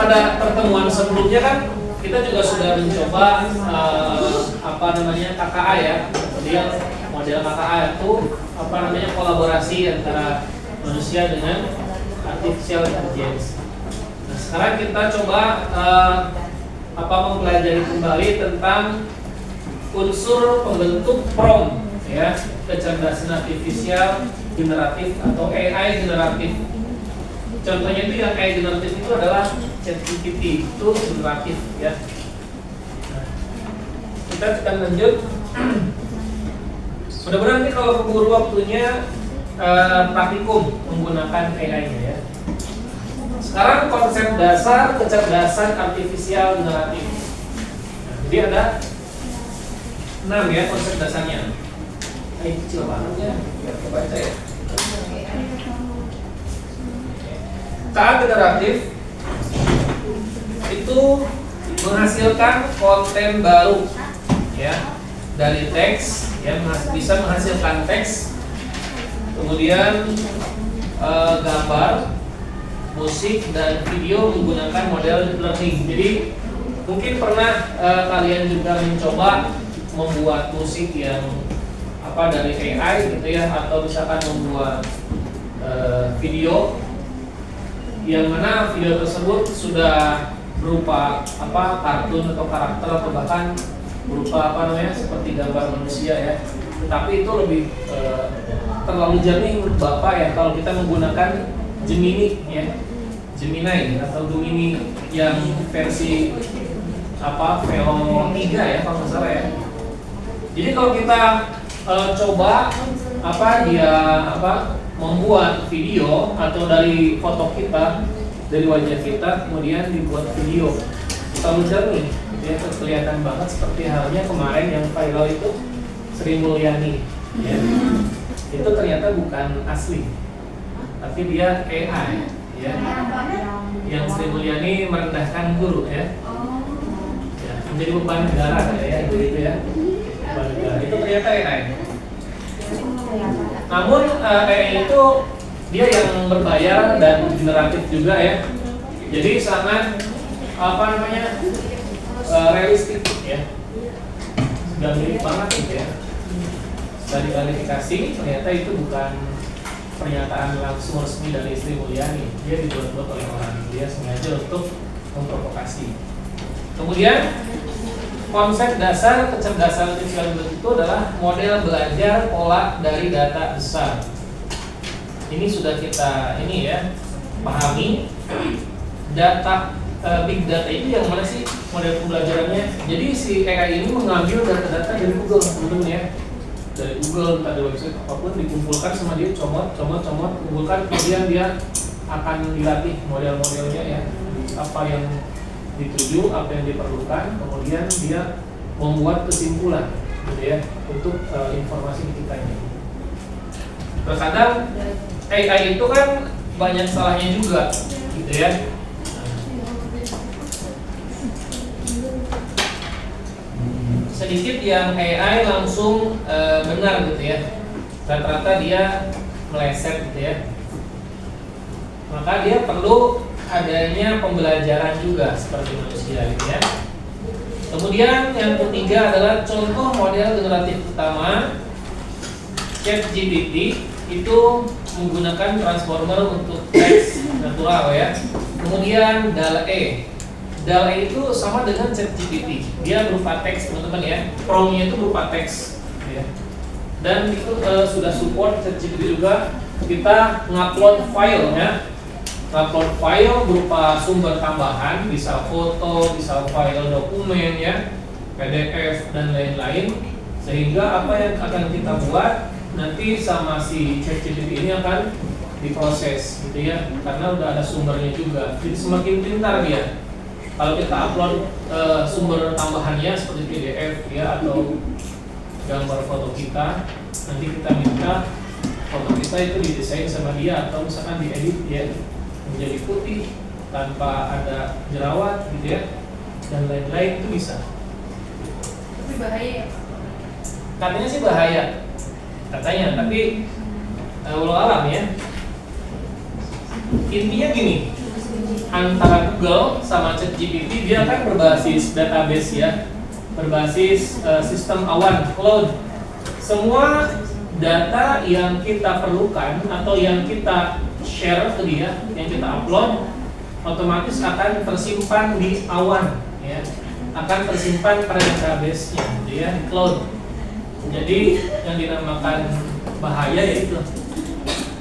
pada pertemuan sebelumnya kan kita juga sudah mencoba KKA ya. Kemudian model KKA itu kolaborasi antara manusia dengan artificial intelligence. Nah, sekarang kita coba mempelajari kembali tentang unsur pembentuk prompt ya, kecerdasan artifisial generatif atau AI generatif. Contohnya itu yang AI generatif itu adalah ChatGPT, itu generatif ya. Nah, kita akan lanjut. Mudah-mudahan nanti kalau keburu waktunya praktikum menggunakan AI-nya ya. Sekarang konsep dasar kecerdasan artifisial generatif. Nah, jadi ada 6 ya konsep dasarnya. Ini kecil banget ya, biar kebaca ya. KA generatif itu menghasilkan konten baru ya dari teks ya, bisa menghasilkan teks, kemudian gambar, musik dan video menggunakan model deep learning. Jadi mungkin pernah kalian juga mencoba membuat musik yang dari AI gitu ya, atau misalkan membuat video yang mana video tersebut sudah berupa kartun atau karakter atau bahkan berupa seperti gambar manusia ya. Tetapi itu lebih terlalu jernih menurut Bapak ya kalau kita menggunakan Gemini ya. Gemini atau Gemini yang versi VO3 ya kalau nggak salah ya. Jadi kalau kita coba membuat video atau dari foto kita, dari wajah kita kemudian dibuat video, terlalu jernih ya, kelihatan banget seperti halnya kemarin yang viral itu Sri Mulyani ya. Itu ternyata bukan asli tapi dia AI ya, yang Sri Mulyani merendahkan guru ya, menjadi beban negara ya, itu ya, beban negara. Itu ternyata AI. Namun AI itu dia yang berbayar dan generatif juga ya. Jadi sangat realistik ya. Sudah mirip banget gitu ya. Setelah diklarifikasi ternyata itu bukan pernyataan langsung resmi dari Sri Mulyani. Dia dibuat-buat oleh orang. Dia sengaja untuk memprovokasi. Kemudian konsep dasar kecerdasan artifisial itu adalah model belajar pola dari data besar. Ini sudah kita pahami. Data big data itu yang mana sih model pembelajarannya? Jadi si AI ini mengambil data-data dari Google, teman-teman ya. Dari Google, dari website apapun dikumpulkan sama dia, comot, kumpulkan, kemudian dia akan dilatih model-modelnya ya. Apa yang dituju, apa yang diperlukan, kemudian dia membuat kesimpulan gitu ya untuk informasi di kita ini. Terkadang AI itu kan banyak salahnya juga gitu ya. Sedikit yang AI langsung benar gitu ya. Rata-rata dia meleset gitu ya. Maka dia perlu adanya pembelajaran juga seperti manusia gitu ya. Kemudian yang ketiga adalah contoh model generatif utama ChatGPT itu menggunakan transformer untuk teks natural ya. Kemudian DALL-E. DALL-E itu sama dengan ChatGPT. Dia berupa teks teman-teman ya. Prompt-nya itu berupa teks ya. Dan itu sudah support ChatGPT juga. Kita ngupload file ya. Upload file berupa sumber tambahan, bisa foto, bisa file dokumen ya, PDF dan lain-lain. Sehingga apa yang akan kita buat nanti sama si ChatGPT ini akan diproses gitu ya, karena udah ada sumbernya juga. Jadi semakin pintar dia. Kalau kita upload sumber tambahannya seperti PDF ya atau gambar foto kita, nanti kita minta foto kita itu didesain sama dia atau misalkan diedit ya menjadi putih tanpa ada jerawat gitu ya dan lain-lain, itu bisa. Tapi bahaya ya? Katanya sih bahaya, katanya, tapi walau alam ya. Intinya gini, antara Google sama ChatGPT, dia kan berbasis database ya, berbasis sistem awan, cloud. Semua data yang kita perlukan atau yang kita share ke dia, yang kita upload, otomatis akan tersimpan di awan, ya, akan tersimpan pada database-nya, gitu ya, di cloud. Jadi yang dinamakan bahaya yaitu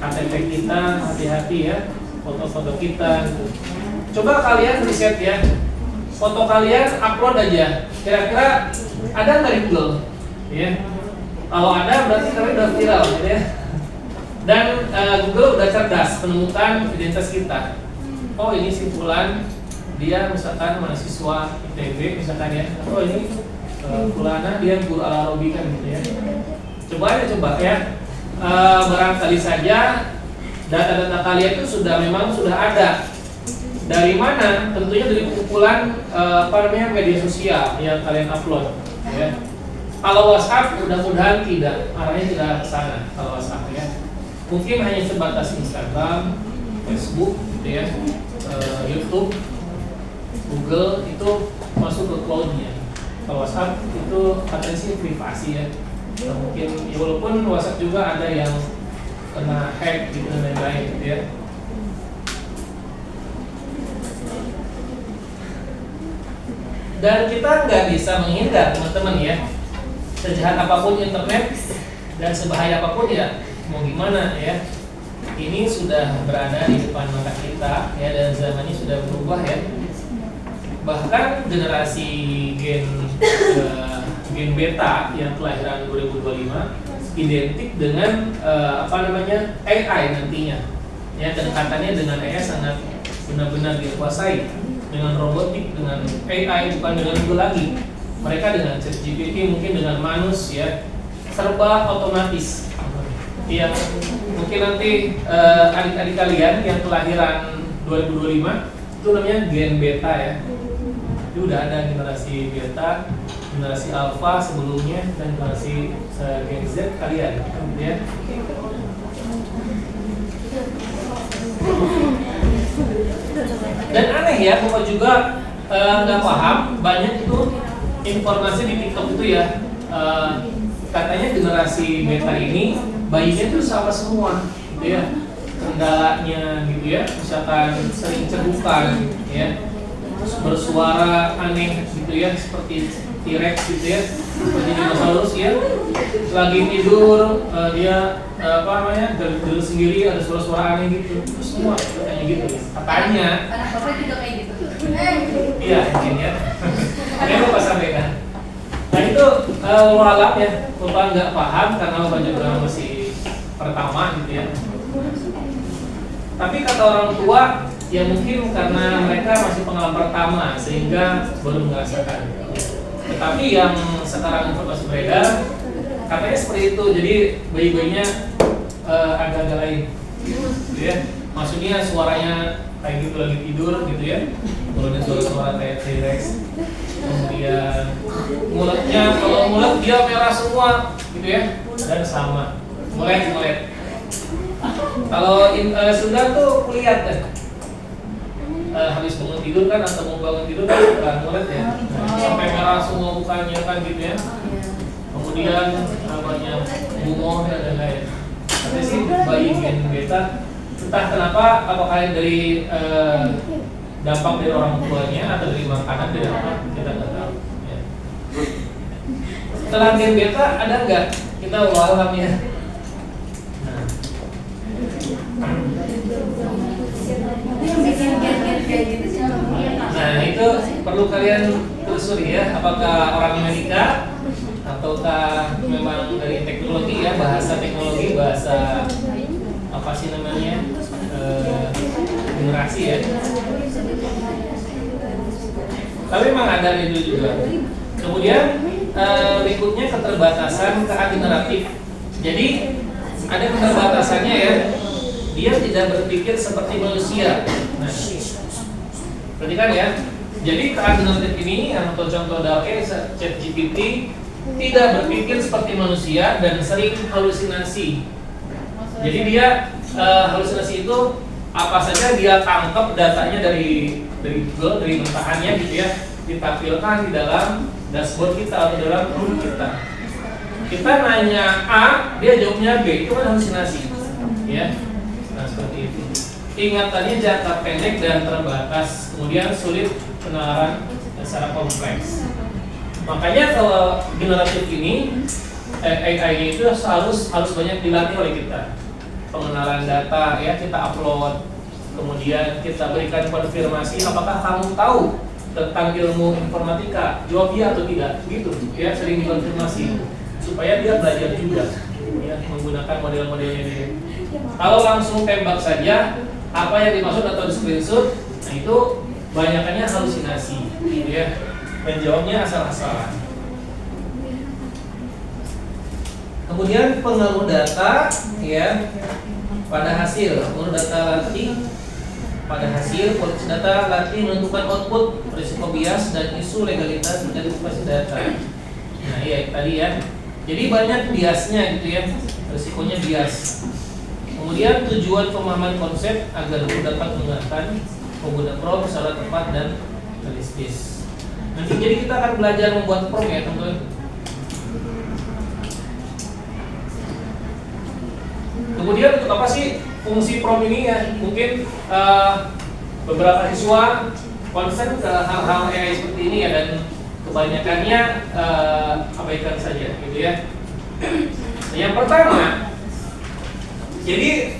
KTP kita, hati-hati ya, foto-foto kita. Gitu. Coba kalian riset ya, foto kalian upload aja, kira-kira ada nggak di Google? Ya, kalau ada berarti kalian udah viral, gitu ya. Dan Google udah cerdas menemukan identitas kita. Oh ini simpulan dia misalkan mahasiswa ITB misalkan ya. Oh ini fulana dia guru Al-Arabi kan gitu ya. Coba ya. Barangkali saja data-data kalian itu memang sudah ada. Dari mana? Tentunya dari kumpulan media sosial yang kalian upload. Ya. Kalau WhatsApp mudah-mudahan tidak, arahnya tidak ke sana. Kalau WhatsApp ya, mungkin hanya sebatas Instagram, Facebook, gitu ya, YouTube, Google itu masuk ke cloud-nya. Kalau WhatsApp itu katanya sih privasi ya. Mungkin ya walaupun WhatsApp juga ada yang kena hack gitu dan lain-lain gitu ya. Dan kita nggak bisa menghindar teman-teman ya. Sejahat apapun internet dan sebahaya apapun ya mau gimana ya. Ini sudah berada di depan mata kita ya, dan zamannya sudah berubah ya. Bahkan generasi gen beta yang kelahiran 2025 identik dengan AI nantinya. Ya, kedekatannya dengan AI sangat benar-benar dikuasai dengan robotik, dengan AI, bukan dengan Google lagi. Mereka dengan ChatGPT, mungkin dengan Manus ya, serba otomatis. Yang mungkin nanti adik-adik kalian yang kelahiran 2025 itu namanya gen beta ya. Itu udah ada generasi beta, generasi alpha sebelumnya, dan generasi gen Z kalian gitu ya. Dan aneh ya, Bapak juga nggak paham banyak itu informasi di TikTok itu ya, katanya generasi beta ini bayinya tuh sama semua gitu ya, kendalanya gitu ya, misalkan sering cegukan ya, bersuara aneh gitu ya, seperti T-Rex gitu ya, seperti dinosaurus ya, lagi tidur dia geril sendiri, ada suara-suara aneh gitu, semua katanya gitu ya, katanya. Anak bapak juga kayak gitu. Iya mungkin ya. Ini Bapak sampaikan. Nah itu walau ya, Bapak nggak paham karena Bapak juga masih pertama gitu ya. Tapi kata orang tua ya mungkin karena mereka masih pengalaman pertama sehingga baru merasakan. Tetapi yang sekarang informasi beredar katanya seperti itu, jadi bayi-bayinya agak-agak lain, gitu ya. Maksudnya suaranya kayak gitu lagi tidur gitu ya, kemudian suara-suara kayak T-Rex, kemudian mulutnya, kalau mulut dia merah semua gitu ya, dan sama mulet. Kalau sudah tuh kulihat kan, habis bangun tidur kan atau mau bangun tidur kan bukan mulet ya, sampai merah semua mukanya kan gitu ya. Kemudian namanya gumoh dan lain-lain. Tapi sih bayi gen beta entah kenapa, apakah dari dampak dari orang tuanya atau dari makanan, dari apa kita nggak tahu. Ya. Setelah gen beta ada nggak? Kita walau ya. Nah itu perlu kalian telusuri ya, apakah orang Amerika ataukah memang dari teknologi ya, bahasa teknologi, bahasa apa sih namanya, generasi ya. Tapi memang ada itu juga. Kemudian berikutnya keterbatasan generatif. Jadi ada keterbatasannya ya, dia tidak berpikir seperti manusia. Nah, perhatikan ya. Jadi generatif ini atau contoh dari ChatGPT tidak berpikir seperti manusia dan sering halusinasi. Jadi dia halusinasi itu apa saja dia tangkap datanya dari Google, dari mentahannya gitu ya, ditampilkan di dalam dashboard kita atau dalam room kita. Kita nanya A, dia jawabnya B, itu kan halusinasi, ya. Nah seperti itu. Ingatannya jangka pendek dan terbatas, kemudian sulit penalaran secara kompleks. Makanya kalau generatif ini AI itu harus banyak dilatih oleh kita. Pengenalan data ya, kita upload, kemudian kita berikan konfirmasi apakah kamu tahu tentang ilmu informatika, jawab iya atau tidak, gitu ya, sering dikonfirmasi supaya dia belajar juga ya, menggunakan model-modelnya dia. Kalau langsung tembak saja apa yang dimaksud atau di screenshot, nah itu banyakannya halusinasi gitu ya, menjawabnya asal-asalan. Kemudian pengaruh data ya pada hasil, pengaruh data latih pada hasil, kualitas data latih menentukan output, risiko bias dan isu legalitas identifikasi data. Nah iya tadi ya, jadi banyak biasnya gitu ya, risikonya bias. Kemudian tujuan pemahaman konsep agar dapat menggunakan pengguna prompt secara tepat dan realistis. Nanti jadi kita akan belajar membuat prompt ya teman-teman. Kemudian untuk apa sih fungsi prompt ini ya? Mungkin beberapa siswa concern ke hal-hal AI seperti ini ya, dan kebanyakannya abaikan saja gitu ya. Yang pertama, jadi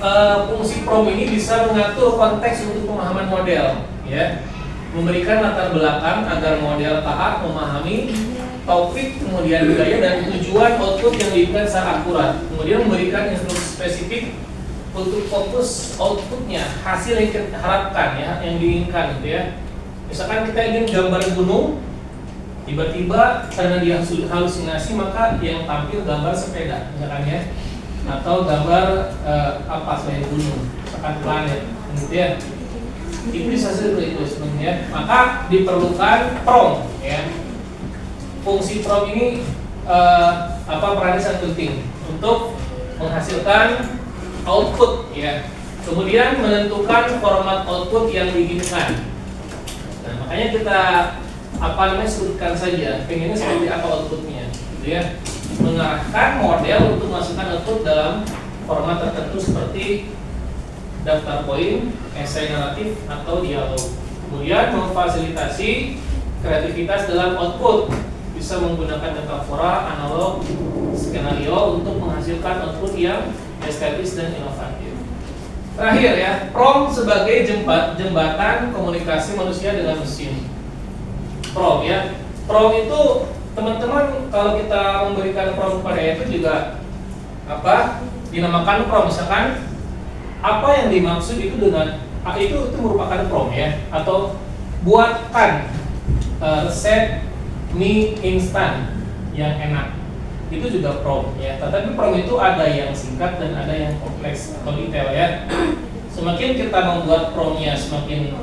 fungsi prompt ini bisa mengatur konteks untuk pemahaman model ya, memberikan latar belakang agar model tahap memahami topik, kemudian budaya dan tujuan output yang diinginkan secara akurat, kemudian memberikan instruksi spesifik untuk fokus outputnya, hasil yang kita harapkan ya, yang diinginkan gitu ya. Misalkan kita ingin gambar gunung, tiba-tiba karena dia halusinasi maka yang tampil gambar sepeda misalkan ya, atau gambar apa selain gunung, misalkan planet gitu ya. Itu bisa seperti itu sebenarnya. Maka diperlukan prompt ya. Fungsi prompt ini perannya sangat penting untuk menghasilkan output ya. Kemudian menentukan format output yang diinginkan. Nah, makanya kita sebutkan saja pengennya seperti apa outputnya gitu ya. Mengarahkan model untuk menghasilkan output dalam format tertentu seperti daftar poin, esai naratif atau dialog. Kemudian memfasilitasi kreativitas dalam output, bisa menggunakan metafora, analog, skenario untuk menghasilkan output yang estetis dan inovatif. Terakhir ya, prompt sebagai jembatan komunikasi manusia dengan mesin. Prompt ya, prompt itu teman-teman kalau kita memberikan prompt pada itu juga dinamakan prompt. Misalkan apa yang dimaksud itu dengan itu merupakan prompt ya, atau buatkan resep mie instan yang enak, itu juga prompt ya. Tetapi prompt itu ada yang singkat dan ada yang kompleks atau detail ya. Semakin kita membuat promptnya semakin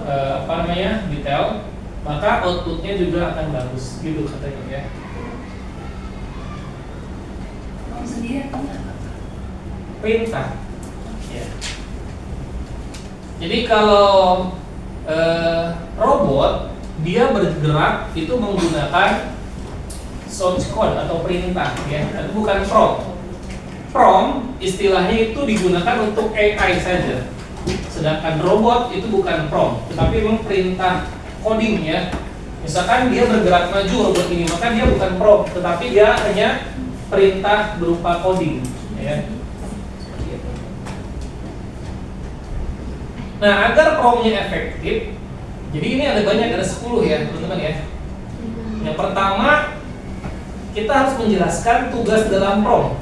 detail, maka outputnya juga akan bagus gitu katanya ya. Sendiri atau enggak? Perintah ya. Jadi kalau robot dia bergerak itu menggunakan source code atau perintah ya, itu bukan prompt. Prompt istilahnya itu digunakan untuk AI saja. Sedangkan robot itu bukan prompt, tetapi memang perintah coding ya. Misalkan dia bergerak maju robot ini, maka dia bukan prompt, tetapi dia hanya perintah berupa coding ya. Nah, agar promptnya efektif, jadi ini ada 10 ya teman-teman ya. Yang pertama, kita harus menjelaskan tugas dalam prompt.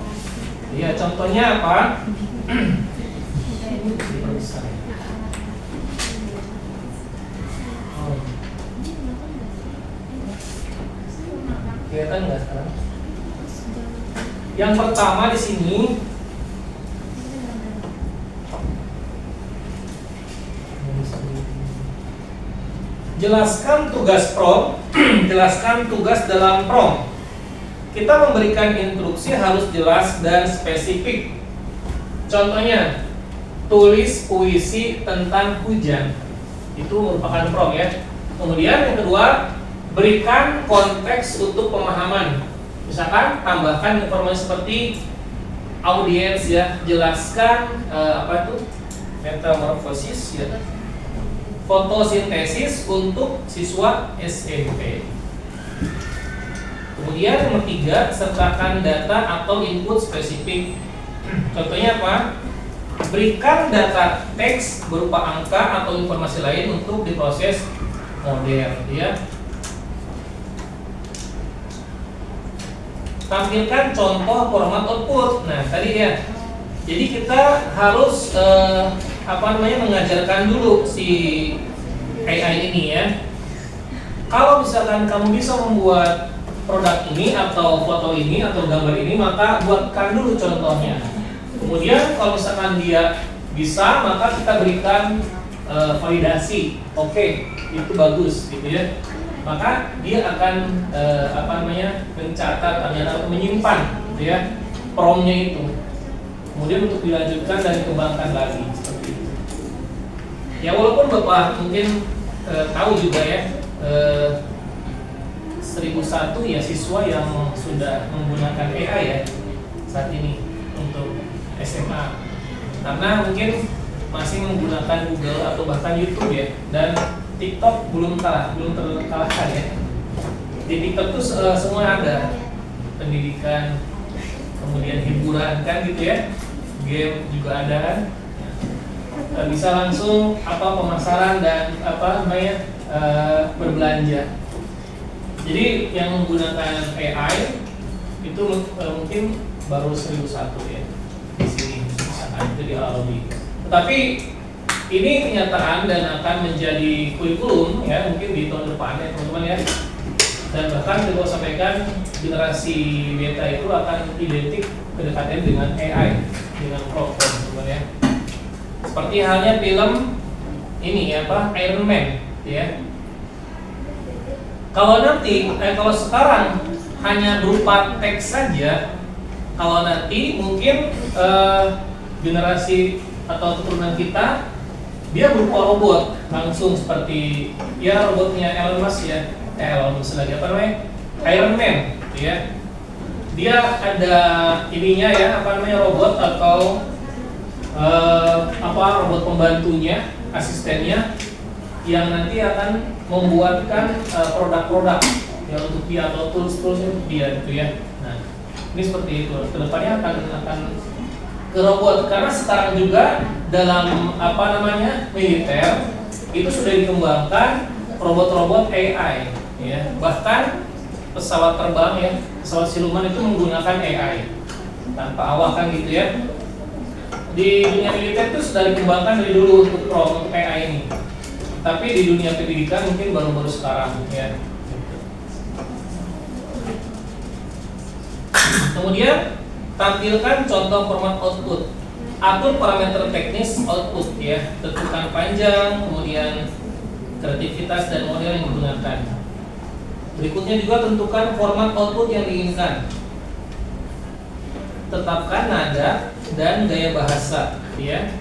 Ya, contohnya apa? Kelihatan nggak sekarang? Yang pertama di sini jelaskan tugas prompt, jelaskan tugas dalam prompt. Kita memberikan instruksi harus jelas dan spesifik. Contohnya, tulis puisi tentang hujan. Itu merupakan prompt ya. Kemudian yang kedua, berikan konteks untuk pemahaman. Misalkan tambahkan informasi seperti audiens ya, jelaskan apa itu metamorfosis ya, fotosintesis untuk siswa SMP. Kemudian nomor 3, sertakan data atau input spesifik. Contohnya apa? Berikan data teks berupa angka atau informasi lain untuk diproses model ya. Tampilkan contoh format output. Nah, tadi ya. Jadi kita harus mengajarkan dulu si AI ini ya. Kalau misalkan kamu bisa membuat produk ini atau foto ini atau gambar ini, maka buatkan dulu contohnya. Kemudian kalau misalkan dia bisa, maka kita berikan validasi. Oke, itu bagus gitu ya. Maka dia akan mencatat atau menyimpan gitu ya promnya itu. Kemudian untuk dilanjutkan dan dikembangkan lagi seperti itu. Ya walaupun Bapak mungkin tahu juga ya 1001 ya siswa yang sudah menggunakan AI ya saat ini untuk SMA, karena mungkin masih menggunakan Google atau bahkan YouTube ya, dan TikTok belum terkalahkan ya. Di TikTok tuh semua ada, pendidikan, kemudian hiburan kan gitu ya, game juga ada kan. Bisa langsung pemasaran dan berbelanja. Jadi yang menggunakan AI itu mungkin baru 1001 ya di sini, misalkan itu di Adobe. Tetapi ini kenyataan dan akan menjadi kurikulum ya mungkin di tahun depan ya teman-teman ya. Dan bahkan kita sampaikan generasi beta itu akan identik kedekatan dengan AI, dengan program teman-teman ya. Seperti halnya film ini Iron Man ya. Kalau sekarang hanya berupa teks saja, kalau nanti mungkin generasi atau keturunan kita dia berupa robot langsung seperti ya robotnya Elon Musk ya, Elon Musk lagi Iron Man ya. Dia ada ininya ya robot atau robot pembantunya, asistennya yang nanti akan membuatkan produk-produk ya untuk dia atau tools-toolsnya untuk dia gitu ya. Nah, ini seperti itu. Kedepannya akan ke robot, karena sekarang juga dalam militer itu sudah dikembangkan robot-robot AI ya. Bahkan pesawat terbang ya, pesawat siluman itu menggunakan AI tanpa awak kan gitu ya. Di dunia militer itu sudah dikembangkan dari dulu untuk AI ini. Tapi di dunia pendidikan mungkin baru-baru sekarang ya. Kemudian tampilkan contoh format output. Atur parameter teknis output ya, tentukan panjang, kemudian kreativitas dan model yang digunakan. Berikutnya juga tentukan format output yang diinginkan. Tetapkan nada dan gaya bahasa ya.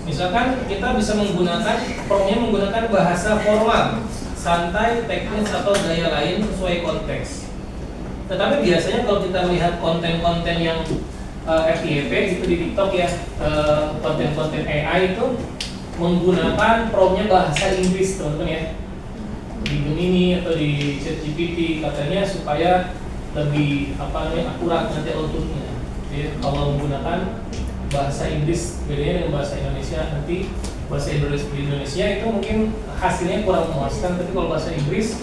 Misalkan kita bisa menggunakan bahasa formal, santai, teknis atau gaya lain sesuai konteks. Tetapi biasanya kalau kita melihat konten-konten yang FYP gitu di TikTok ya, konten-konten AI itu menggunakan promnya bahasa Inggris teman-teman ya. Di Gemini atau di ChatGPT katanya supaya lebih akurat nanti outputnya. Jadi kalau menggunakan bahasa Inggris bedanya dengan bahasa Indonesia, nanti bahasa Indonesia itu mungkin hasilnya kurang memuaskan, tapi kalau bahasa Inggris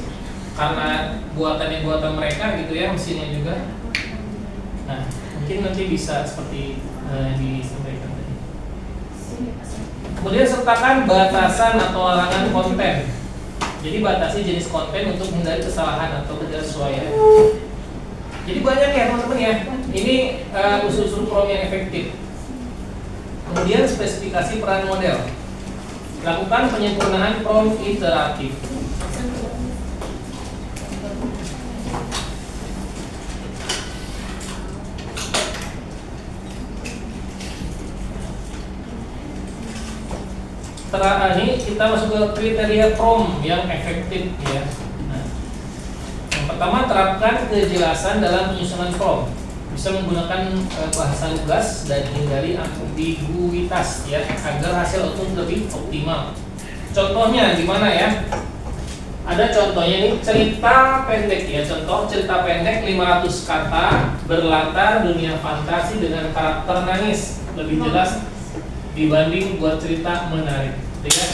karena buatan mereka gitu ya, mesinnya juga. Nah, mungkin nanti bisa seperti disampaikan tadi. Kemudian sertakan batasan atau larangan konten. Jadi batasi jenis konten untuk menghindari kesalahan atau ketidaksesuaian. Jadi banyak ya teman-teman ya. Ini usul-usul prompt yang efektif. Kemudian spesifikasi peran model. Lakukan penyempurnaan prompt iteratif. ini kita masuk ke kriteria prompt yang efektif ya. Nah, yang pertama, terapkan kejelasan dalam penyusunan prompt. Bisa menggunakan bahasa lugas dan hindari ambiguitas ya, agar hasil output lebih optimal. Contohnya gimana ya? Ada contohnya nih, cerita pendek ya. Contoh cerita pendek 500 kata berlatar dunia fantasi dengan karakter nangis. Lebih jelas dibanding buat cerita menarik ya.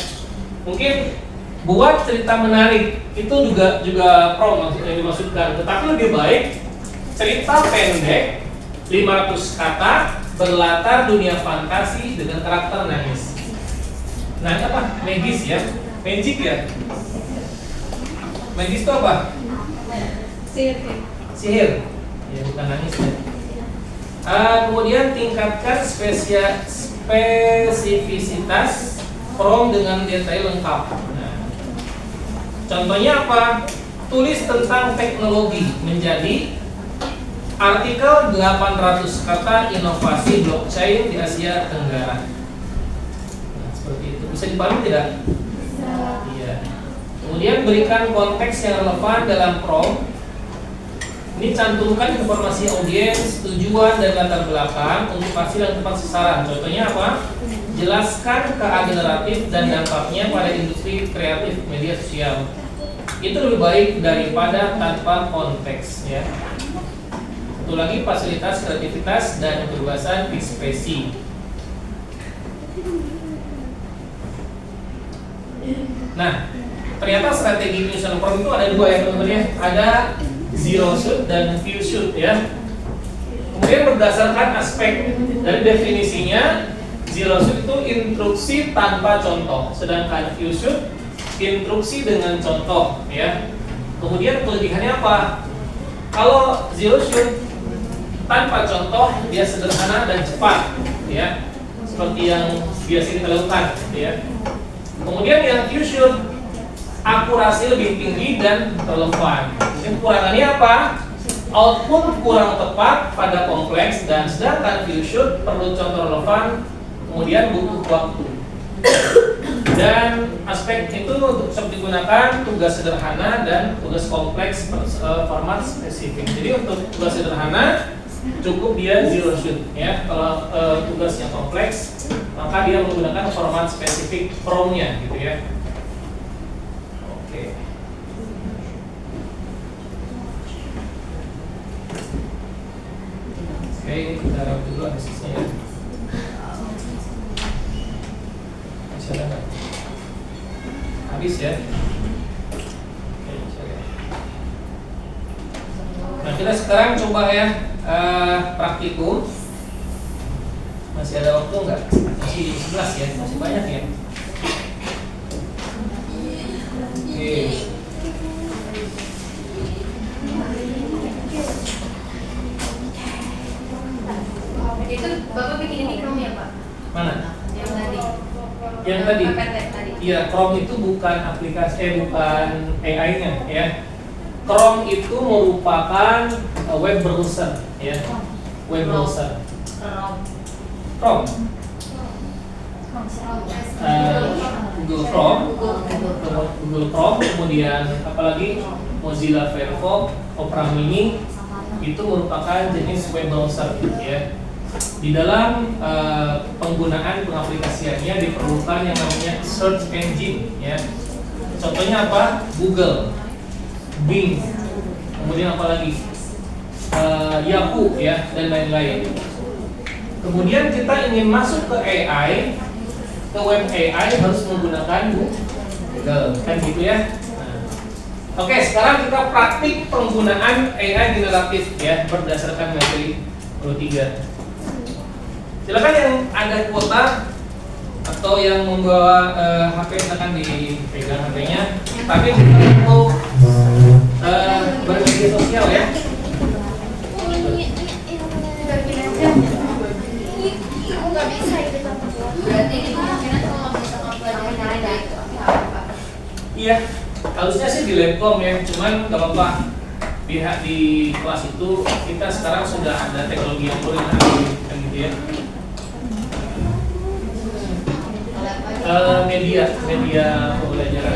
Mungkin buat cerita menarik itu juga prompt yang dimaksudkan, tetapi lebih baik cerita pendek 500 kata berlatar dunia fantasi dengan karakter nangis. Nah, apa? Magis ya? Magic ya? Magis itu apa? Sihir. Ya, bukan nangis ya. Kemudian tingkatkan spesifisitas prompt dengan detail lengkap. Nah, contohnya apa? Tulis tentang teknologi menjadi artikel 800 kata inovasi blockchain di Asia Tenggara. Nah, seperti itu. Bisa dipahami tidak? Iya. Kemudian berikan konteks yang relevan dalam prompt. Ini cantumkan informasi audiens, tujuan dan latar belakang untuk hasil yang tepat sasaran. Contohnya apa? Jelaskan keadilan naratif dan dampaknya pada industri kreatif media sosial. Itu lebih baik daripada tanpa konteks ya. Satu lagi, fasilitas kreativitas dan kebebasan ekspresi. Nah, ternyata strategi penyusunan prompt itu ada dua ya teman-teman ya. Ada zero shoot dan few shoot ya. Kemudian berdasarkan aspek dari definisinya, zero shoot itu instruksi tanpa contoh, sedangkan few shoot instruksi dengan contoh ya. Kemudian kelebihannya apa? Kalau zero shoot tanpa contoh dia sederhana dan cepat ya, seperti yang biasa kita lakukan ya. Kemudian yang few shoot akurasi lebih tinggi dan relevan. Kekurangannya apa? Output kurang tepat pada kompleks, dan sedangkan few shoot perlu contoh relevan, kemudian butuh waktu. Dan aspek itu untuk digunakan tugas sederhana dan tugas kompleks format spesifik. Jadi untuk tugas sederhana cukup dia zero shoot ya. Kalau tugas yang kompleks maka dia menggunakan format spesifik prompt-nya gitu ya. Oke. Oke, ini kita lihat dulu analisisnya ya. Masih ada nggak? Habis ya. Oke, nah kita sekarang coba ya praktikum. Masih ada waktu nggak? Masih 11 ya, masih banyak ya. Oke. Itu Bapak bikin ini Chrome ya Pak? Mana? Yang tadi. Yang tadi? Tadi. Iya, Chrome itu bukan aplikasi, bukan AI-nya ya. Chrome itu merupakan web browser ya. Web browser. Chrome. Google Chrome, Google Chrome, kemudian apalagi Mozilla Firefox, Opera Mini itu merupakan jenis web browser ya. Di dalam penggunaan pengaplikasiannya diperlukan yang namanya search engine ya. Contohnya apa? Google, Bing, kemudian apalagi Yahoo ya, dan lain-lain. Kemudian kita ingin masuk ke AI, ke web AI harus menggunakan Google, kan gitu ya. Nah, oke, sekarang kita praktik penggunaan AI generatif ya berdasarkan materi 23. Silakan yang ada kuota atau yang membawa HP silakan dipegang HP-nya. Tapi untuk bermedia sosial ya. Berarti di kemungkinan kalau misalkan pelajaran ada itu apa? Iya, harusnya sih di Labcom ya, cuman gak apa-apa. Di kelas itu kita sekarang sudah ada teknologi yang baru yang gitu ya. media pembelajaran.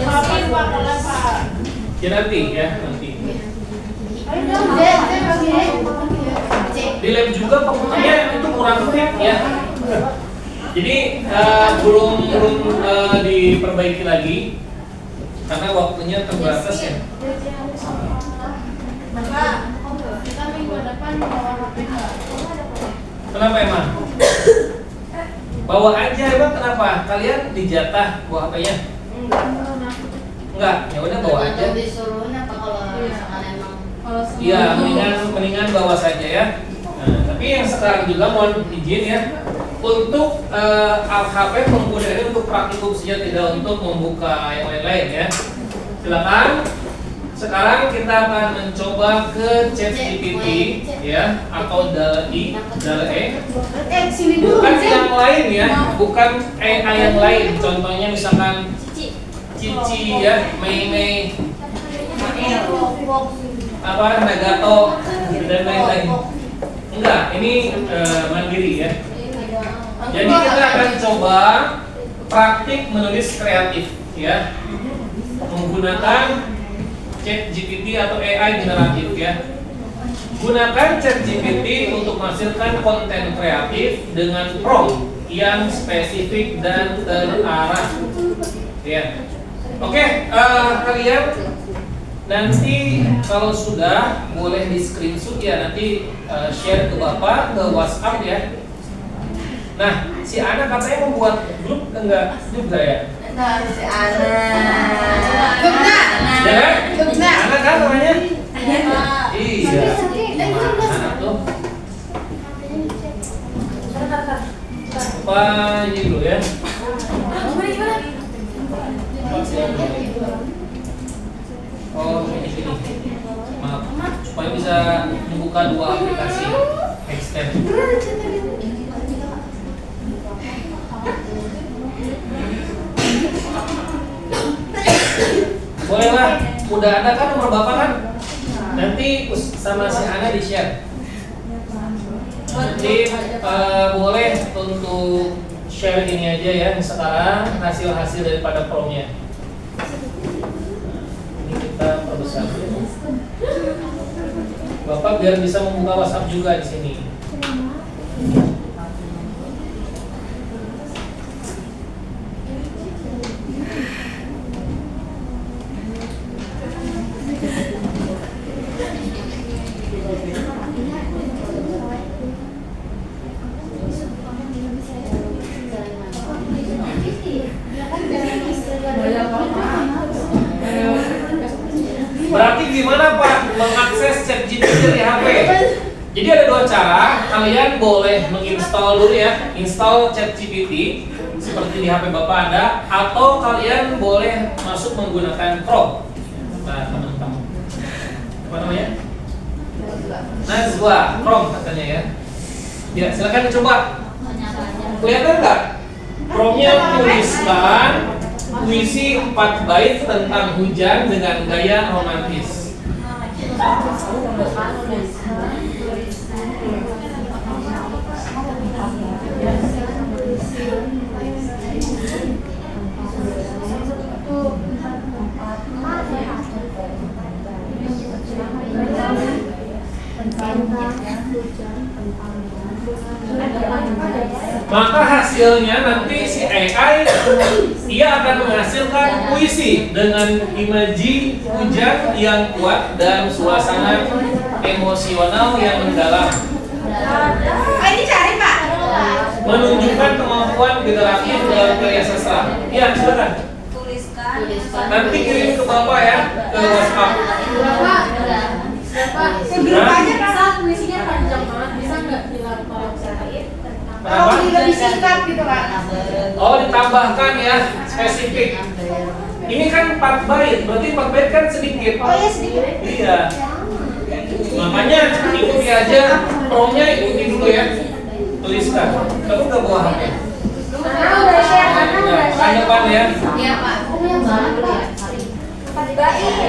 Ya nanti. Di lab juga penggunaannya itu kurang fit ya. Jadi belum diperbaiki lagi karena waktunya terbatas ya. Bapak, kita minggu depan bawa HP nggak? Kenapa emang? Bawa aja emang kenapa? Kalian dijatah bawa HP-nya? Enggak, ya udah bawa aja. Disuruhnya apa kalau misalkan emang? Iya, mendingan bawa saja ya. Nah, tapi yang sekarang juga mohon izin ya untuk HP penggunaannya untuk praktikum saja, tidak untuk membuka yang lain-lain ya. Silakan. Sekarang kita akan mencoba ke ChatGPT ya atau DALL-E, bukan yang lain ya, bukan AI yang lain. Contohnya misalkan Cici ya, Mei, apa Nagato dan lain-lain. Enggak, ini mandiri ya. Jadi kita akan coba praktik menulis kreatif ya, menggunakan ChatGPT atau AI generatif ya. Gunakan ChatGPT untuk menghasilkan konten kreatif dengan prompt yang spesifik dan terarah ya. Oke, kalian nanti kalau sudah boleh di screenshot ya, nanti share ke Bapak ke WhatsApp ya. Nah, si Ana katanya membuat grup enggak juga ya? Nah, si Ana. Ya, Ana kan namanya? Iya. Mana tuh? Apa ini dulu ya? Oh, ini. Maaf, supaya bisa membuka dua aplikasi extend. Bolehlah, udah ada kan nomor Bapak kan? Nanti sama si Ana di-share. Nanti boleh untuk share ini aja ya sekarang hasil-hasil daripada promnya. Ini kita perbesar. Bapak biar bisa membuka WhatsApp juga di sini. Berarti gimana Pak mengakses ChatGPT dari HP? Jadi ada dua cara. Kalian boleh menginstall dulu ya, install ChatGPT seperti di HP Bapak ada, atau kalian boleh masuk menggunakan Chrome. Nah, teman-teman, apa namanya? Najwa, Chrome katanya ya. Ya, silakan dicoba. Kelihatan nggak? Chrome-nya tuliskan puisi 4 bait tentang hujan dengan gaya romantis. Maka hasilnya nanti si AI ia akan menghasilkan puisi dengan imaji hujan yang kuat dan suasana emosional yang mendalam. Ini cari Pak. Menunjukkan kemampuan generatif dalam karya sastra. Ya, silakan. Tuliskan. Nanti kirim ke Bapak ya, ke WhatsApp. Bapak. Sebelum aja Kak, puisinya panjang banget. Bisa nggak dilakukan cari? Kenapa? Lebih singkat gitu Pak. Oh, ditambahkan ya, spesifik. Ini kan 4 bait, berarti 4 bait kan sedikit. Oh iya sedikit. Iya. Makanya ikuti aja promnya, ikuti dulu ya. Tuliskan. Kamu udah bawa HP? Ana udah share, Ana udah Ya, share. depan ya. Iya Pak. Aku yang banget dulu ya.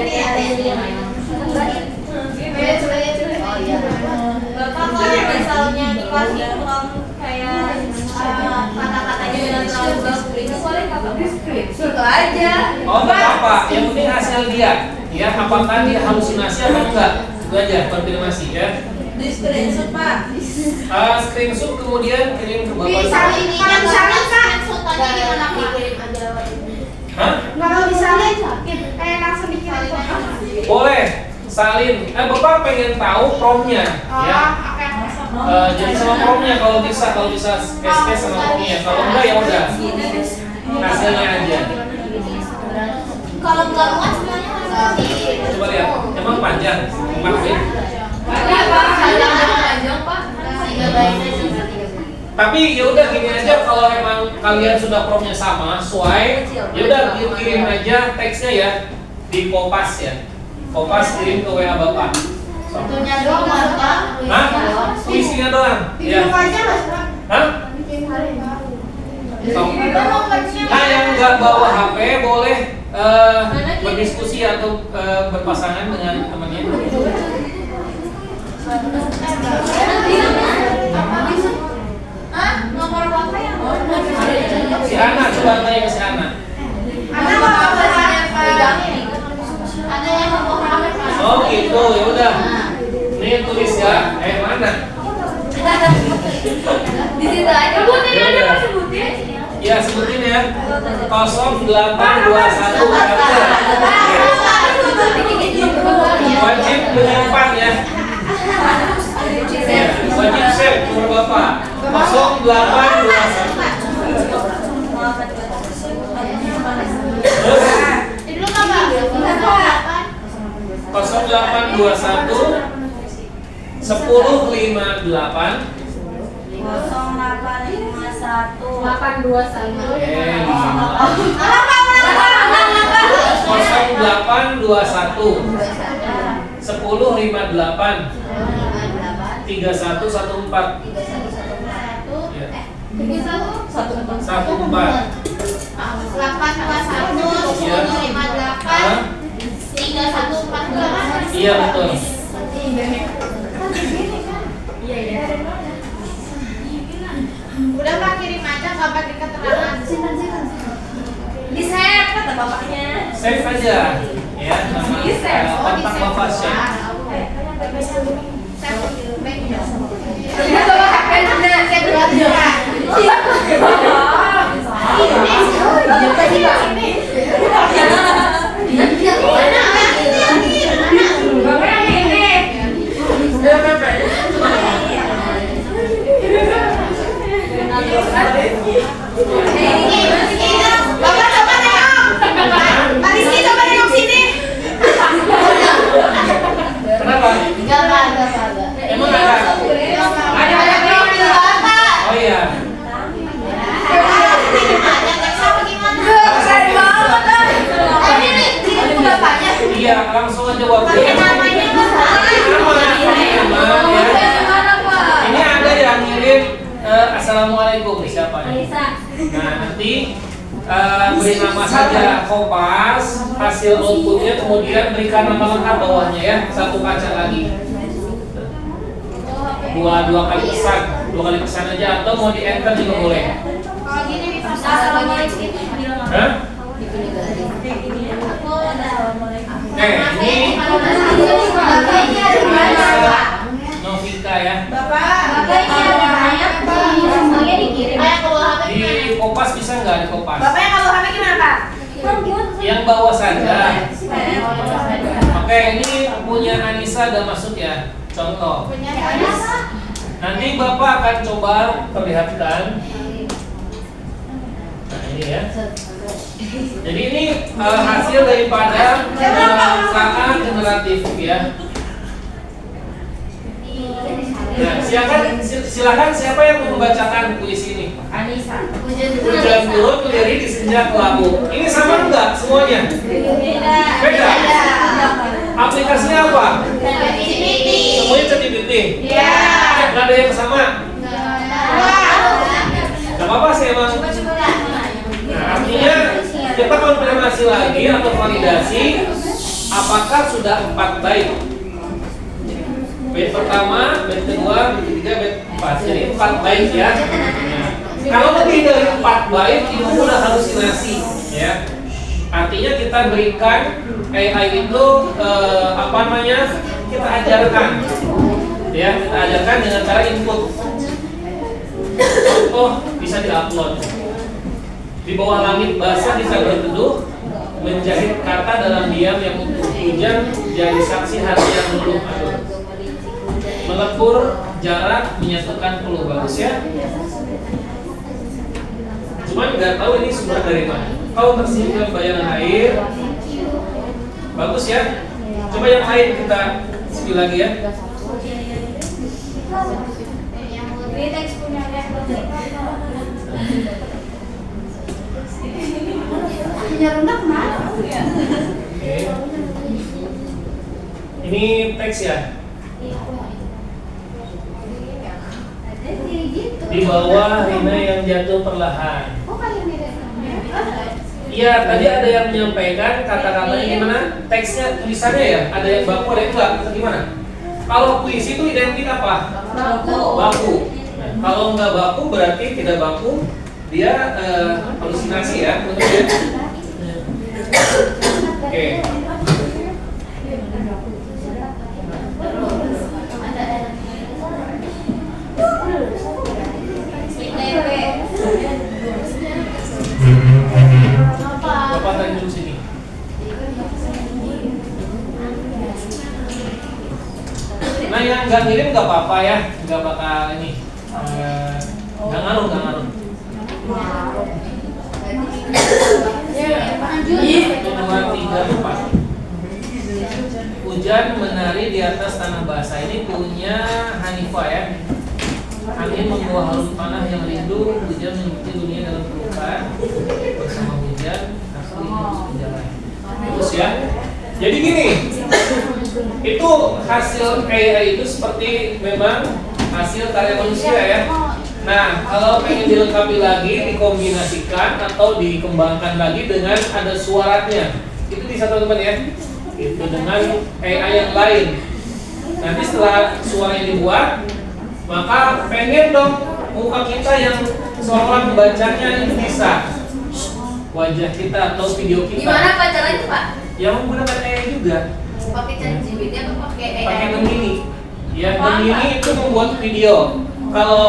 Ini ada yang lain. Oh iya. Bapak kalau misalnya dikasih prompt kayak kata-katanya udah terlalu bagus, itu boleh Bapak aja. Oh, nggak apa-apa. Yang penting hasil dia. Ya, apakah dia halusinasi atau enggak? Itu aja konfirmasi ya. Di screenshot Pak. Screenshot kemudian kirim ke bapak. Bisa ini kan salah screenshotnya gimana Pak? Dikirim aja lewat ini. Hah? Kalau misalnya kayak langsung dikirim aja. Boleh. Salin. Bapak pengen tahu promnya, ya. Jadi sama promnya kalau bisa SK sama promnya. Kalau enggak ya udah. Hasilnya aja. Kalau enggak muat semuanya harus Coba lihat. Emang panjang? Panjang. panjang Pak. Tapi ya udah gini aja, kalau emang kalian sudah promnya sama, sesuai, ya udah kirim aja teksnya ya di Kopas ya. Kopas kirim ke WA Bapak. Satunya doang Pak. Hah? Isinya doang. Ya. aja Mas Pak. Hah? Itu nomornya. Nah, yang nggak bawa HP boleh berdiskusi atau berpasangan dengan temannya. Nomor berapa ya? Si Ana, coba tanya ke si Ana. Ada apa Pak? Ada yang mau HP Pak. Oh gitu, ya udah. Nih tulis ya. Mana? Di situ aja. Sebutin aja Pak, sebutin. Ya sebutin ya. 0821 wajib menyimpan ya. Wajib save nomor Bapak. 0821. Terus 0821 1058 Iya betul. Udah Pak, kirim aja nggak pakai keterangan. Di save kata bapaknya. Save aja ya nama kontak Bapak save. Bapak coba nengok. Pak Rizky coba nengok sini. Kenapa? Emang ada? Oh iya. Iya, langsung aja waktu. Ini ada yang ngirim Assalamualaikum, siapa nih? Nah nanti beri nama saja Kopas, hasil outputnya, kemudian berikan nama lengkap bawahnya ya, satu kaca lagi. Dua kali pesan aja, atau mau di enter juga boleh. Kalau gini bisa Assalamualaikum. Hah? Ini Novika ya. Di Kopas bisa nggak di Kopas? Bapaknya kalau HP gimana Pak? Yang bawa saja. Oke, ini punya Anissa ada masuk ya. Contoh. Nanti Bapak akan coba perlihatkan. Nah ini ya. Jadi ini hasil daripada rangkaan generatif ya. Nah, silakan siapa yang membacakan puisi ini? Anissa. Hujan turun melirik di senja kelabu. Ini sama enggak semuanya? Beda. Aplikasinya apa? Semuanya ChatGPT. Iya. Nggak ada yang sama. Gak apa-apa sih emang. Nah, artinya kita konfirmasi lagi atau validasi apakah sudah 4 bait. Bait pertama, bait kedua, bait ketiga, bait 4. Jadi 4 bait ya. Nah, kalau lebih dari 4 bait itu udah halusinasi ya. Artinya kita berikan AI itu apa namanya? Kita ajarkan, ya kita ajarkan dengan cara input. Contoh bisa diupload. Di bawah langit basah bisa berteduh, menjahit kata dalam diam yang untuk hujan, jadi saksi hati yang belum aduh. Melebur jarak, menyatukan peluh. Bagus ya. Cuman nggak tahu ini sumber dari mana. Kau tersimpan bayangan air. Bagus ya. Coba yang lain kita spill lagi ya. Ini teks punya punya rendah mana? Oke. Ini teks ya. Di bawah Rina yang jatuh perlahan. Iya, tadi ada yang menyampaikan kata-katanya gimana? Teksnya, tulisannya ya? Ada yang baku, ada yang enggak? Atau gimana? Kalau puisi itu identik apa? Baku. Nah, kalau enggak baku berarti tidak baku. Dia halusinasi ya. Oke. Bapak tadi dulu sini. Nah yang nggak ngirim nggak apa-apa ya, nggak bakal ini, nggak ngaruh. Nomor 3, 4. Hujan menari di atas tanah basah. Ini punya Hanifah ya. Angin membawa harum tanah yang rindu, hujan menyelimuti dunia dalam pelukan. Bersama hujan, aku ingin berjalan. Terus ya. Jadi gini, itu hasil AI itu seperti memang hasil karya manusia ya. Nah, kalau pengen dilengkapi lagi, dikombinasikan atau dikembangkan lagi dengan ada suaranya, itu bisa teman-teman ya. Itu dengan AI yang lain. Nanti setelah suaranya dibuat, maka pengen dong muka kita yang seolah membacanya itu bisa wajah kita atau video kita. Gimana pacaran itu Pak? Yang menggunakan AI juga. Pakai ChatGPT atau pakai AI? Pakai Gemini. Ya, Gemini itu membuat video. Kalau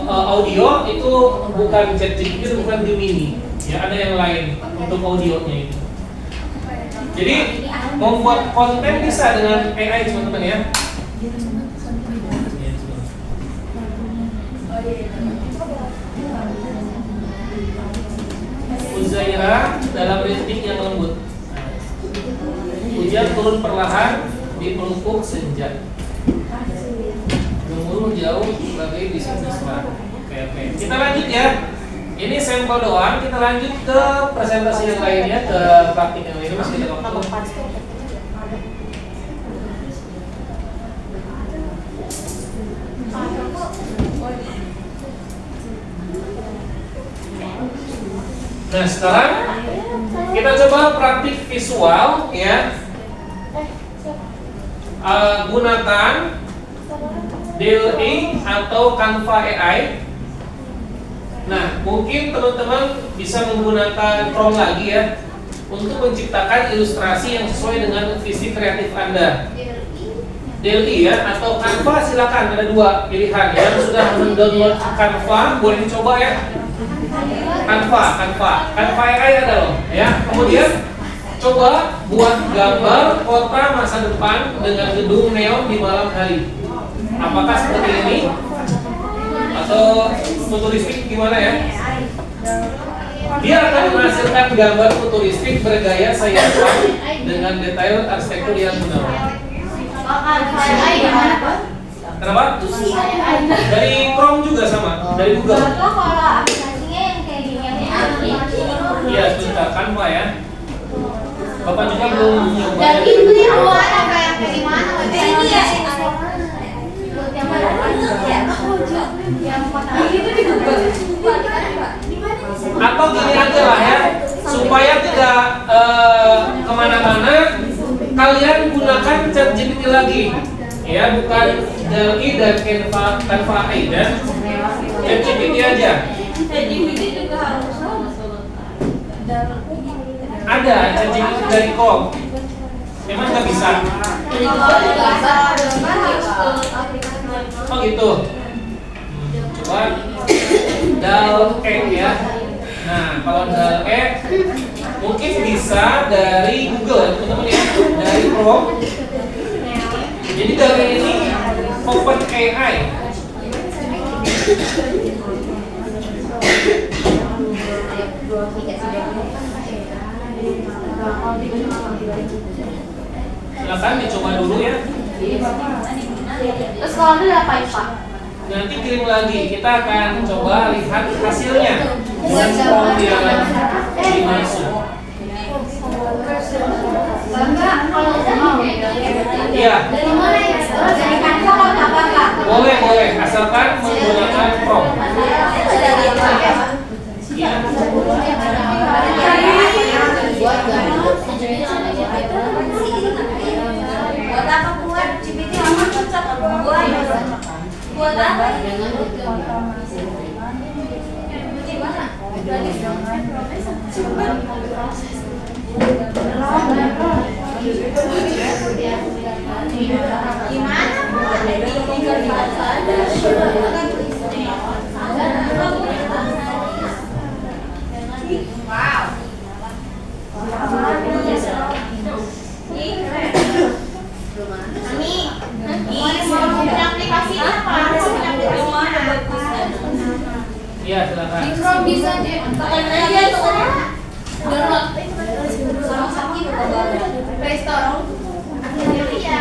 audio itu bukan ChatGPT, itu bukan Gemini. Ya, ada yang lain untuk audionya itu. Jadi membuat konten bisa dengan AI teman-teman ya. Uzairah dalam rintik yang lembut. Hujan turun perlahan di pelupuk senja. Gemuruh jauh sebagai bisik mesra. Oke. Kita lanjut ya. Ini sampel doang. Kita lanjut ke presentasi yang lainnya, ke praktik yang lainnya. Masih ada waktu. Nah sekarang kita coba praktik visual ya. Gunakan DALL-E atau Canva AI. Nah mungkin teman-teman bisa menggunakan Chrome lagi ya untuk menciptakan ilustrasi yang sesuai dengan visi kreatif Anda. DALL-E ya atau Canva, silakan, ada dua pilihan. Yang sudah mendownload Canva boleh dicoba ya. Canva AI ada loh ya. Kemudian coba buat gambar kota masa depan dengan gedung neon di malam hari. Apakah seperti ini atau futuristik gimana ya? Dia akan menghasilkan gambar futuristik bergaya sci-fi dengan detail arsitektur yang menawan. Kenapa? Dari Chrome juga sama, dari Google. Iya, sebentar, Canva ya. Bapak juga belum nyoba. Dan itu yang warna kayak gimana? Ini ya. Yang mana? Yang mana? Itu di Google. Atau gini aja lah ya, supaya tidak kemana-mana, kalian gunakan ChatGPT lagi. Ya, bukan DALL-E dan Canva AI ya. ChatGPT aja. ChatGPT juga harus Ada ChatGPT dari Chrome. Emang nggak bisa? Oh gitu. Coba DAL-E ya. Nah, kalau DAL-E mungkin bisa dari Google ya teman-teman ya, dari Chrome. Jadi DAL-E ini Open AI. Silakan dicoba dulu ya. Terus kalau ada apa Pak? Nanti kirim lagi, kita akan coba lihat hasilnya. Dengan yang dimaksud. Iya. Dari mana ya? Dari kantor atau apa Pak? Boleh, asalkan menggunakan Chrome. Iya. Buat apa buat GPT lama cocok buat apa? Iya, silakan. Di Chrome bisa deh. Tekan aja tuh. Download. Play Store. Iya.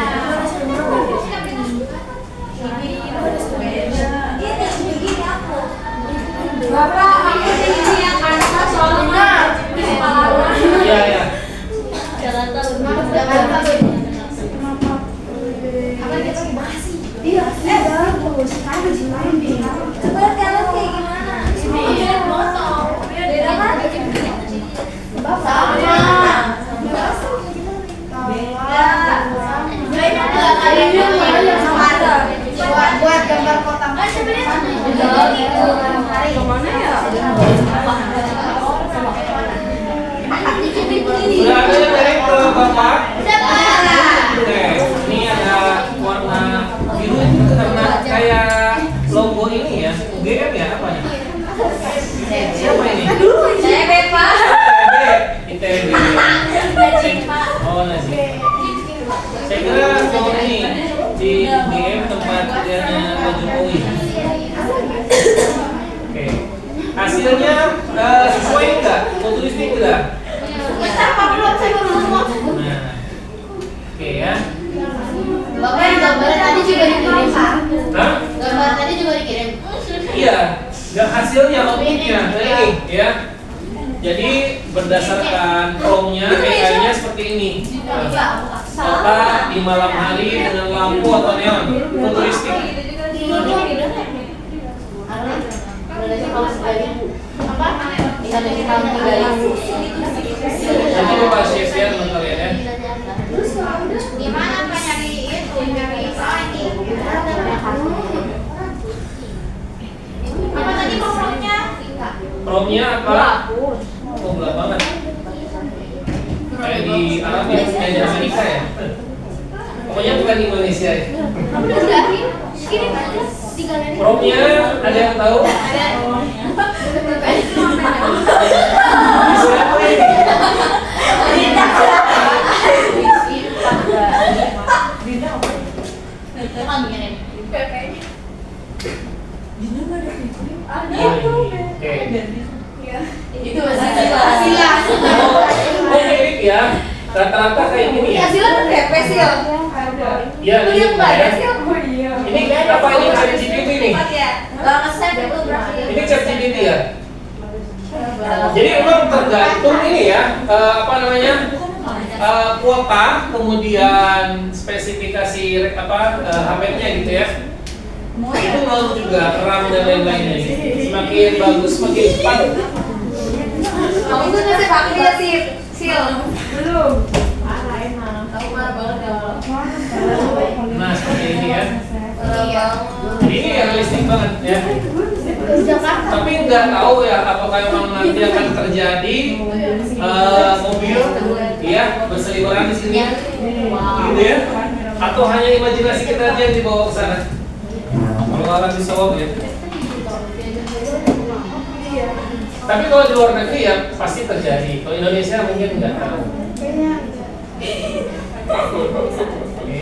Bapak, aku ini yang karena soalnya Iya. Jangan tahu. Apa kita masih? Iya, bagus. Sekarang di main nih. Coba kalian kayak gimana? Ini foto. Beda kan? Sama. Buat gambar kotak. Kemana ya? Sudah ada yang dari ke Bapak? Oke, ini ada warna biru karena kayak logo ini ya, UGM ya apa nih? Siapa ini? Saya Bepa. ITB. Oh nasi. Saya kira kalau ini di UGM tempat kerjanya Pak Jokowi. Oke, hasilnya sesuai enggak? Futuristik enggak? Bentar Pak, belum saya belum ngomong. Nah, oke ya. Bapak yang gambar tadi juga dikirim Pak. Hah? Gambar tadi juga dikirim. Iya, dan hasilnya outputnya ini ya. Jadi berdasarkan Chrome-nya AI-nya seperti ini. Kota di malam hari dengan lampu atau neon, futuristik. Nanti Bapak share bentar ya. Gimana Pak nyari itu? Nyari ini. Apa tadi pokoknya? Chrome-nya apa? Oh, gelap banget. Kayak di Arab ya, kayak di Amerika ya. Pokoknya bukan di Indonesia ya. Kirim aja. Chrome-nya ada yang tahu? Siapa ini? Itu hasilnya. Oh mirip ya, rata-rata kayak gini ya. Hasilnya kan DP sih ya. Ya, Ini ini enggak ya. sih. Ini apa ini ChatGPT nih? Nge-save itu berapa? Ini ChatGPT ya. Jadi memang tergantung ini ya, apa namanya? Kuota, kemudian spesifikasi HP-nya gitu ya. Itu mau juga RAM dan lain-lainnya. Semakin bagus, semakin cepat. Kamu tuh ngasih pakai dia sih, Sil. Belum. Aku marah banget ya. Nah seperti ini ya. Iya. Ini realistik banget ya. Jakarta. Tapi nggak tahu ya apakah memang nanti akan terjadi mobil ya berseliweran di sini, gitu ya? Atau hanya imajinasi kita aja yang dibawa ke sana? Pengeluaran di sawah ya. Tapi kalau di luar negeri ya pasti terjadi. Kalau Indonesia mungkin nggak tahu. Oke.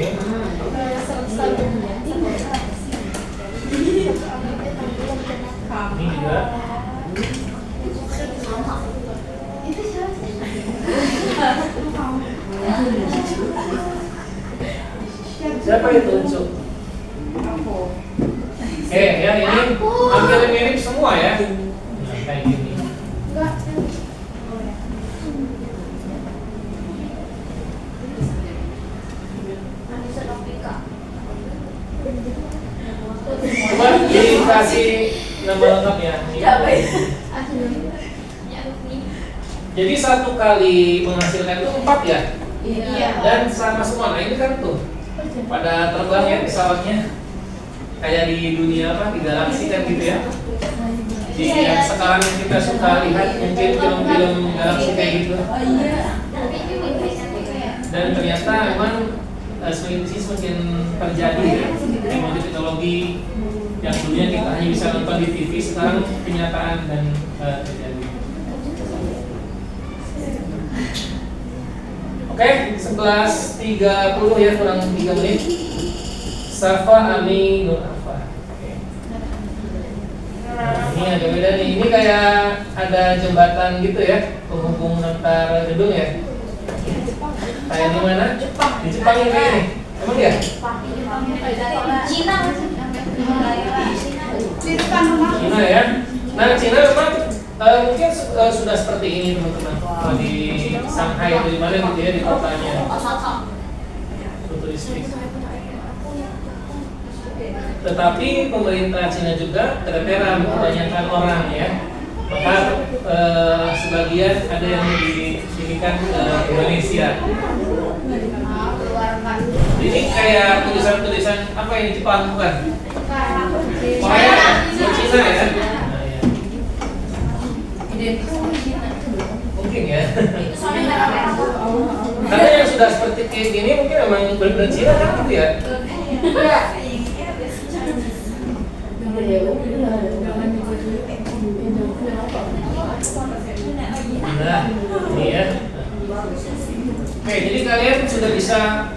Ini juga. Siapa itu Ucu? Ya ini hampir mirip semua ya. Nah, kayak gini. Coba dikasih nama lengkapnya. Jadi satu kali menghasilkan itu 4 ya? Iya. Dan sama semua. Nah ini kan tuh pada terbang ya pesawatnya. Kayak di dunia apa, di galaksi kan gitu ya. Di yang sekarang kita suka lihat mungkin film-film galaksi kayak gitu. Dan ternyata memang semakin terjadi ya. Teknologi teknologi yang dulunya kita hanya bisa nonton di TV, sekarang kenyataan dan terjadi. Oke, 11.30 ya, kurang 3 menit. Safa Ami Nur Afa. Nah, ini agak beda nih. Ini kayak ada jembatan gitu ya, penghubung antar gedung ya. Kayak di mana? Di Jepang ini kayak ini. Emang ya? Cina. Cina ya. Nah, Cina memang mungkin sudah seperti ini teman-teman. Kalau di Shanghai atau di mana gitu ya, di kotanya. Futuristik. Tetapi pemerintah Cina juga terteran kebanyakan orang ya. Maka sebagian ada yang dipilihkan ke Indonesia. Ini kayak tulisan-tulisan apa ini, Jepang bukan? Korea, Cina ya? Nah, ya. Mungkin ya. Karena yang sudah seperti kayak gini mungkin memang benar-benar Cina kan gitu ya? Nah, ini ya. Oke, jadi kalian sudah bisa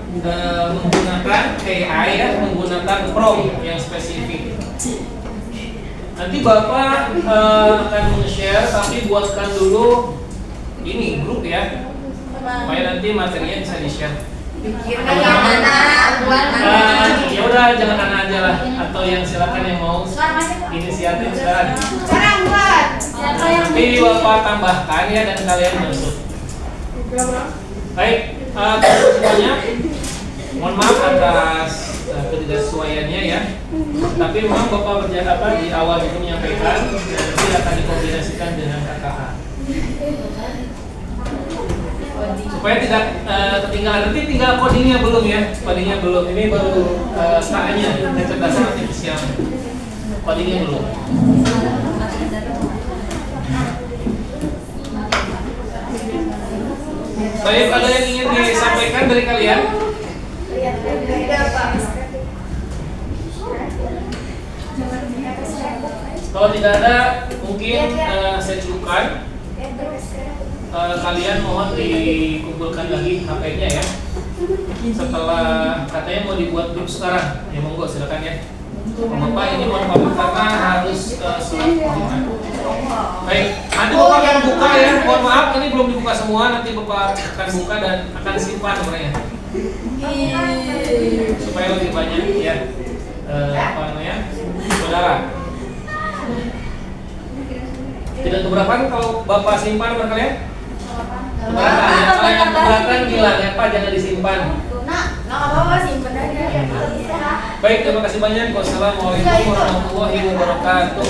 menggunakan AI ya, menggunakan prompt yang spesifik. Nanti Bapak akan share, tapi buatkan dulu ini grup ya, supaya nanti materinya bisa di-share. Ya udah, jangan anak aja lah, atau yang silakan yang mau inisiatif sekarang. Nanti Bapak tambahkan ya dan kalian masuk. Baik, semuanya. Mohon maaf atas ketidaksesuaiannya ya. Tapi memang Bapak berjalan di awal itu menyampaikan dan nanti akan dikoordinasikan dengan KKH. Supaya tidak ketinggalan. Nanti tinggal codingnya belum ya, codingnya belum. Ini baru KA-nya, kecerdasan artifisial. Codingnya belum. Baik, ada yang ingin disampaikan dari kalian? Kalau tidak ada, mungkin saya cukupkan. Kalian mohon dikumpulkan lagi HP-nya ya. Setelah katanya mau dibuat grup sekarang, ya monggo silakan ya. Bapak ini mohon pamit karena harus sholat Jumat. Baik, nanti Bapak akan buka ya. Mohon maaf, ini belum dibuka semua. Nanti Bapak akan buka dan akan simpan nomornya. Supaya lebih banyak ya. Apa namanya? Saudara. Tidak keberatan kalau Bapak simpan nomor kalian? Keberatan ya. Kalau yang keberatan bilang ya Pak, jangan disimpan. Baik, terima kasih banyak. Wassalamualaikum warahmatullahi wabarakatuh.